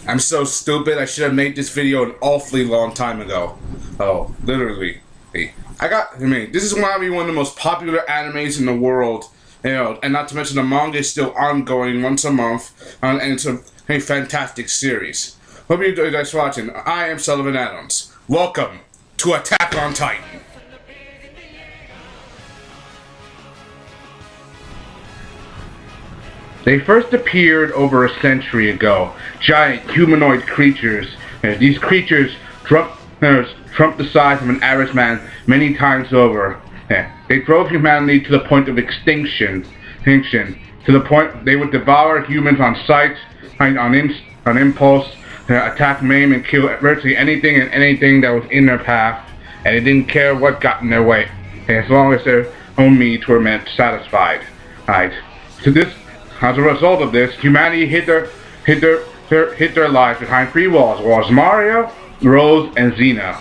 I'm so stupid. I should have made this video an awfully long time ago. Oh, literally. Hey, this is probably one of the most popular animes in the world. And not to mention the manga is still ongoing once a month, and it's a fantastic series. Hope you guys watching. I am Sullivan Adams. Welcome to Attack on Titan. They first appeared over a century ago. Giant humanoid creatures. These creatures trumped the size of an average man many times over. They drove humanity to the point of extinction. To the point they would devour humans on sight, on impulse, attack, maim, and kill virtually anything and anything that was in their path. And they didn't care what got in their way, as long as their own needs were satisfied. Right. As a result of this, humanity hid their lives behind three walls: Maria, Rose, and Xena.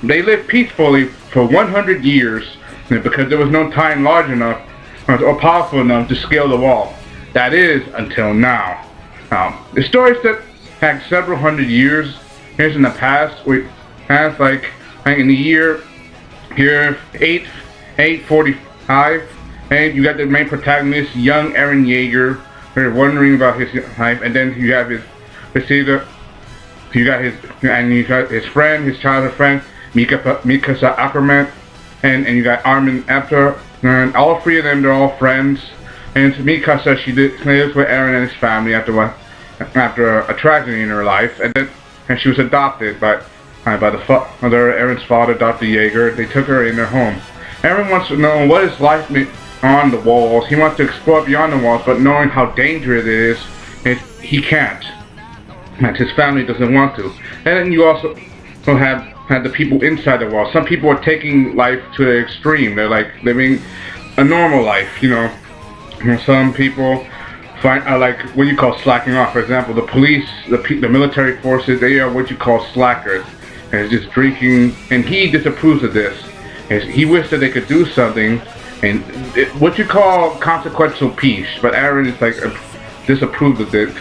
They lived peacefully for 100 years because there was no Titan large enough or powerful enough to scale the wall. That is, until now. The story set back several hundred years in the past. Like in the year 845. And you got the main protagonist, young Eren Yeager, wondering about his life, and then you got his friend, his childhood friend, Mikasa Ackerman, and you got Armin Apter, and all three of them, they're all friends. And Mikasa, she lives with Eren and his family after a tragedy in her life, and she was adopted by Eren's father, Dr. Yeager. They took her in their home. Eren wants to know what his life on the walls. He wants to explore beyond the walls, but knowing how dangerous it is, he can't. And his family doesn't want to. And then you also have the people inside the walls. Some people are taking life to the extreme. They're like living a normal life, Some people are like what you call slacking off. For example, the police, the military forces, they are what you call slackers. And it's just drinking, and he disapproves of this. And he wished that they could do something, and what you call consequential peace, but Eren is like disapproved of this.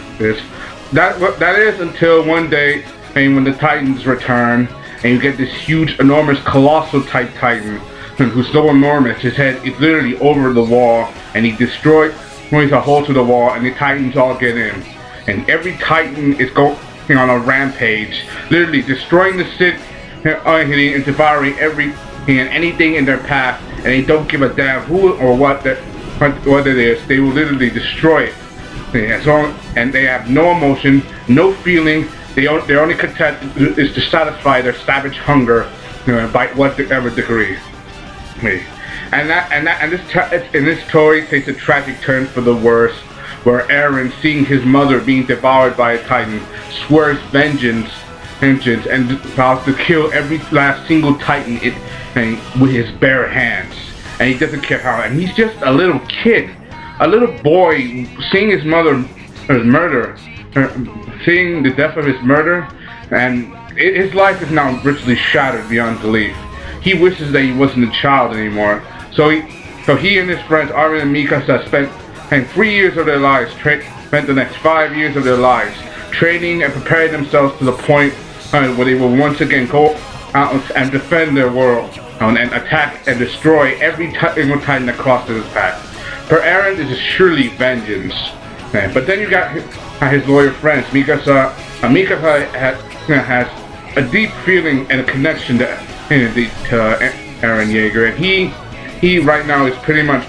That is until one day, and when the Titans return, and you get this huge, enormous, colossal type Titan, who's so enormous, his head is literally over the wall, and he destroys a hole to the wall, and the Titans all get in, and every Titan is going on a rampage, literally destroying the city, and devouring everything and anything in their path, and they don't give a damn who or what it is. They will literally destroy it. And they have no emotion, no feeling. Their only content is to satisfy their savage hunger, by whatever degree. And this story takes a tragic turn for the worse, where Eren, seeing his mother being devoured by a Titan, swears vengeance and vows to kill every last single Titan with his bare hands. And he doesn't care how. And he's just a little kid, a little boy, seeing his mother's murder, seeing the death of his murder, and his life is now virtually shattered beyond belief. He wishes that he wasn't a child anymore. So he and his friends, Armin and Mikasa, spent 3 years of their lives, spent the next 5 years of their lives training and preparing themselves to the point where they will once again go out and defend their world, and attack and destroy every single Titan that crosses his path. For Eren, this is surely vengeance. But then you got his loyal friends. Mikasa has a deep feeling and a connection to Eren Yeager, and he right now is pretty much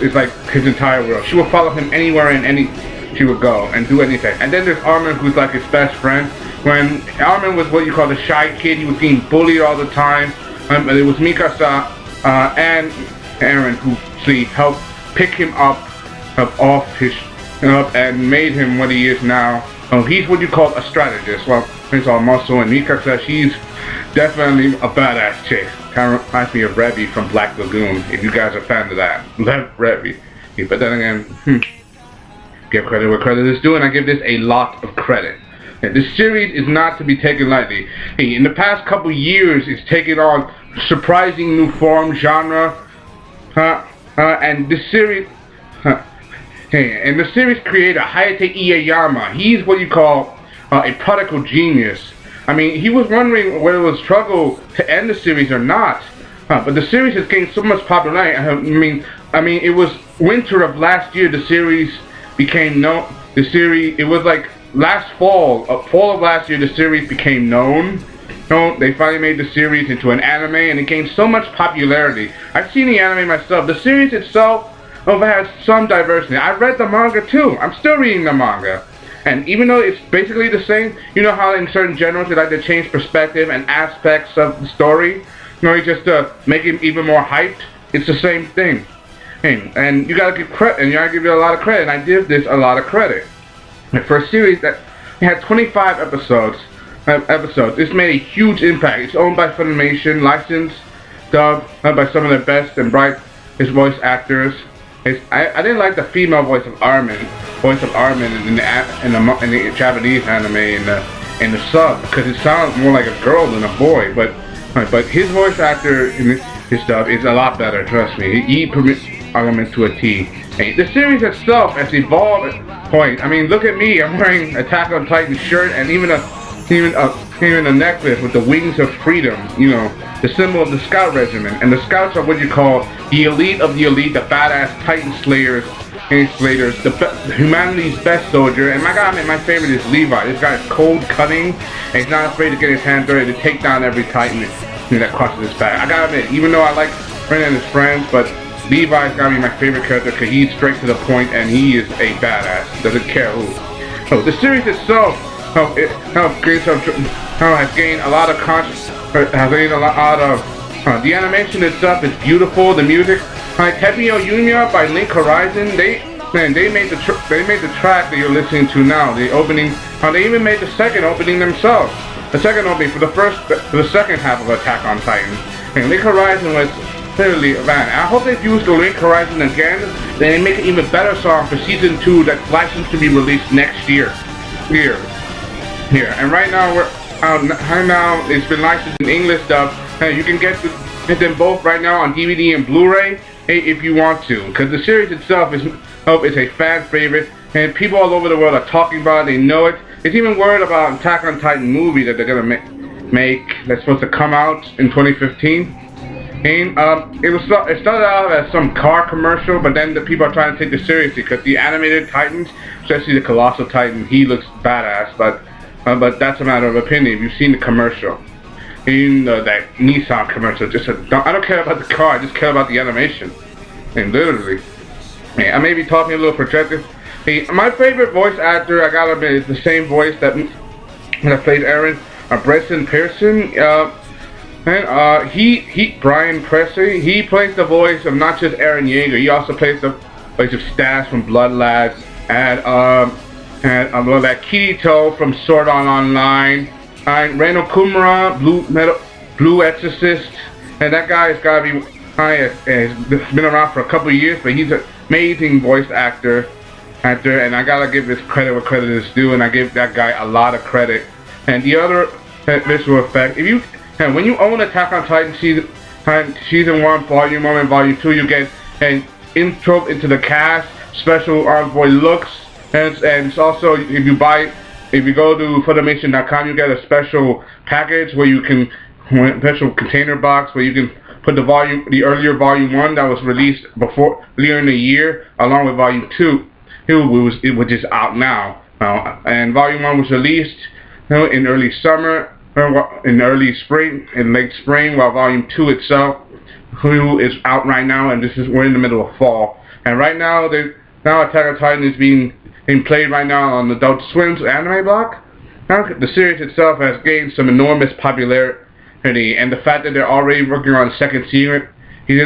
is like his entire world. She will follow him anywhere and she would go and do anything. And then there's Armin, who's like his best friend. When Armin was what you call the shy kid, he was being bullied all the time. But it was Mikasa and Eren who helped pick him up and made him what he is now. He's what you call a strategist. Well, he's all muscle, and Mikasa, she's definitely a badass chick. Kind of reminds me of Revy from Black Lagoon, if you guys are fans of that. Love Revy. But then again, give credit where credit is due, and I give this a lot of credit. This series is not to be taken lightly. In the past couple years, it's taken on surprising new form, genre, and this series Hey, and the series creator Hayate Iyayama, he's what you call a prodigal genius. I mean, he was wondering whether it was struggle to end the series or not. But the series has gained so much popularity. I mean, it was winter of last year. The series became known. The series, it was like last fall of last year. The series became known. No, they finally made the series into an anime, and it gained so much popularity. I've seen the anime myself. The series itself has some diversity. I read the manga too. I'm still reading the manga. And even though it's basically the same, you know how in certain genres they like to change perspective and aspects of the story? You know, just to make it even more hyped? It's the same thing. And you gotta give credit, and you gotta give it a lot of credit, and I give this a lot of credit. For a series that had 25 episodes, this made a huge impact. It's owned by Funimation, licensed, dubbed by some of the best and brightest voice actors. I didn't like the female voice of Armin in the Japanese anime in the sub, because it sounds more like a girl than a boy. But his voice actor in his dub is a lot better. Trust me, he permits Armin to a T. And the series itself has evolved. I mean, look at me. I'm wearing Attack on Titan shirt and even a necklace with the wings of freedom. You know, the symbol of the Scout Regiment. And the Scouts are what you call the elite of the elite, the badass Titan Slayers, humanity's best soldier. And my favorite is Levi. This guy is cold, cutting, and he's not afraid to get his hands dirty to take down every Titan that crosses his path. I gotta admit, even though I like Brennan and his friends, but Levi's gotta be my favorite character because he's straight to the point and he is a badass. Doesn't care who. So the series itself has gained a lot of the animation itself is beautiful. The music, like Tepio Yunya by Link Horizon, they made the track that you're listening to now. The opening, they even made the second opening themselves. The second opening for the second half of Attack on Titan. And Link Horizon was clearly man. I hope they use the Link Horizon again. They make an even better song for season 2 that's licensed to be released next year. Here. And right now it's been licensed in English dub. You can get them both right now on DVD and Blu-ray if you want to, because the series itself is a fan favorite, and people all over the world are talking about it. They know it. There's even word about Attack on Titan movie that they're gonna make that's supposed to come out in 2015. And it started out as some car commercial, but then the people are trying to take it seriously because the animated Titans, especially the Colossal Titan, he looks badass. But that's a matter of opinion. If you've seen the commercial, that Nissan commercial, I don't care about the car. I just care about the animation. And literally, I may be talking a little projected. My favorite voice actor, I gotta admit, is the same voice that played Eren, Brenton Pearson. Brian Presley, he plays the voice of not just Eren Yeager, he also plays the voice of Stas from Blood Lads, and that Kirito from Sword Art Online, and Reno Kumura, Blue Exorcist, and that guy has gotta be, has been around for a couple of years, but he's an amazing voice actor, and I gotta give his credit where credit is due, and I give that guy a lot of credit. And the other visual effect, when you own Attack on Titan season 1, volume 1, and volume 2, you get an intro into the cast, special envoy looks, and it's also, if you go to Funimation.com, you get a special package where you can, special container box where you can put the earlier volume 1 that was released earlier in the year, along with volume 2, which is out now. And volume 1 was released in early summer, in early spring, in late spring, while volume 2 itself is out right now, and we're in the middle of fall. And right now, Attack on Titan is being played right now on Adult Swim's anime block. Now, the series itself has gained some enormous popularity, and the fact that they're already working on a second season.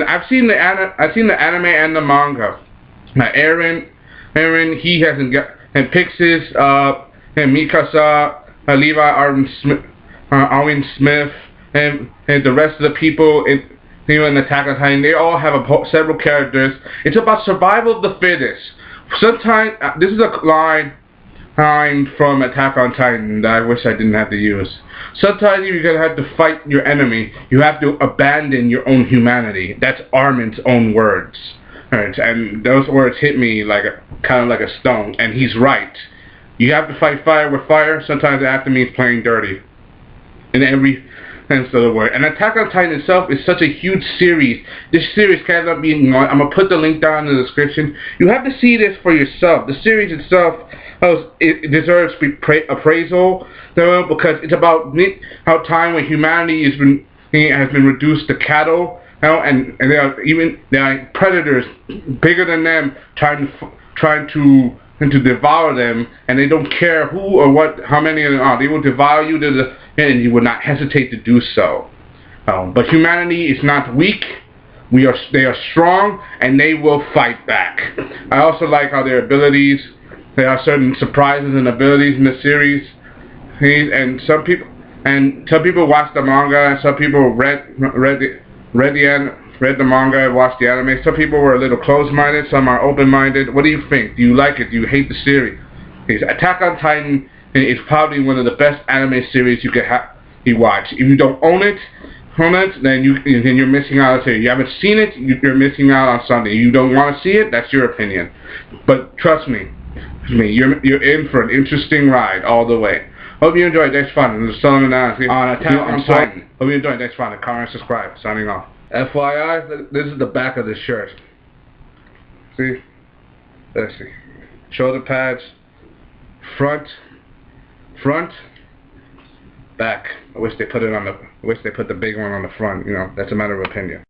I've seen the anime and the manga. Now, Eren, he hasn't got, and Pixis, and Mikasa, Levi, Armin Smith, and the rest of the people in Attack on Titan, they all have several characters. It's about survival of the fittest. Sometimes, this is a line from Attack on Titan that I wish I didn't have to use. Sometimes you're going to have to fight your enemy. You have to abandon your own humanity. That's Armin's own words. Alright, and those words hit me like kind of like a stone. And he's right. You have to fight fire with fire. Sometimes that have to mean playing dirty. In every sense of the word. And Attack on Titan itself is such a huge series. This series can end up being on. I'm gonna put the link down in the description. You have to see this for yourself. The series itself, it deserves appraisal, because it's about how time when humanity has been reduced to cattle, and there are predators bigger than them trying to devour them, and they don't care who or what, how many of them are. They will devour you and you will not hesitate to do so. But humanity is not weak. They are strong, and they will fight back. I also like how their abilities. There are certain surprises and abilities in the series, and some people watch the manga, and some people read the manga and watched the anime. Some people were a little closed-minded, some are open-minded. What do you think? Do you like it? Do you hate the series? Attack on Titan is probably one of the best anime series you watch. If you don't own it, then you're missing out on it. You haven't seen it, you're missing out on something. You don't want to see it, that's your opinion. But trust me, you're in for an interesting ride all the way. Hope you enjoyed. Thanks for fun. This is Solomon on Attack on Titan. Hope you enjoyed. Thanks for fun. Comment, subscribe. Signing off. FYI, this is the back of the shirt. See? Let's see. Shoulder pads. Front. Back. I wish they put the big one on the front. You know, that's a matter of opinion.